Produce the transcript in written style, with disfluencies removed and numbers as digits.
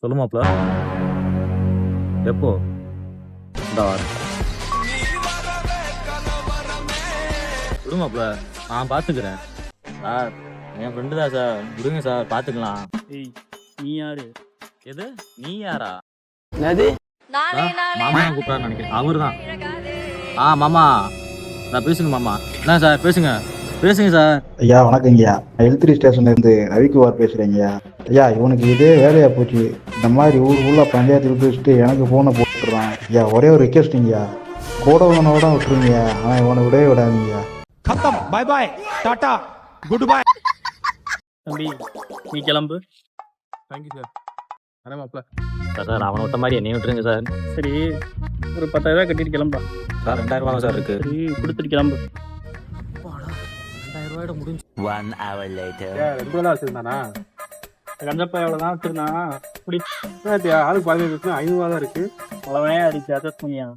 சொல்லுமாப்ல. எப்போ? இந்தா வரேன். விடுமாப்ல, நான் பார்த்துக்கிறேன். சார், என் ஃப்ரெண்டு தான் சார். விடுங்க சார், பார்த்துக்கலாம். ஏய், நீ யாரு? எது? நீ யாரா? என்னது? மாமா தான் கூப்பிட்றான்னு நினைக்கிறேன். அவரு தான். மாமா, நான் பேசுங்க மாமா. என்ன சார், பேசுங்க பேசுங்க சார். ஐயா வணக்கங்கய்யா. L3 ஸ்டேஷன்ல இருந்து ரவிக்குமார் பேசுறேங்கய்யா. ஐயா இவனுக்கு இதே வேலையா போச்சு. இந்த மாதிரி ஊர் ஃபுல்லா பஞ்சாயத்து இழுத்து வச்சுட்டு எனக்கு போனை போட்டுறான். ஐயா ஒரே ஒரு ரிக்வெஸ்ட்டுங்கய்யா, கூட உனோட விட்டுருங்கய்யா, ஆனா இவனை விடவே விடாதீங்கய்யா. खत्म, बाय बाय, टाटा, गुड बाय. தம்பி, நீ கிளம்பு. Thank you sir. வரேன் மாப்ள. சார் அவனை விட்ட மாதிரி என்னையும் விட்டுருங்க சார். சரி, ஒரு 10,000 கட்டிட்டு கிளம்பா. சார் 2000 ரூபா சார் இருக்கு. சரி, கொடுத்துட்டு கிளம்பு. 2000 ரூபாயோட முடிஞ்சு. 1 hour later. 2 தான் வச்சிருந்தானா? கஞ்சப்பா எவ்வளோதான் வச்சிருந்தான்? இப்படி ஆளுக்கு 15 500 தான் இருக்கு. அவ்வளோவே அடிச்சு அட்ஜஸ்ட் பண்ணியா?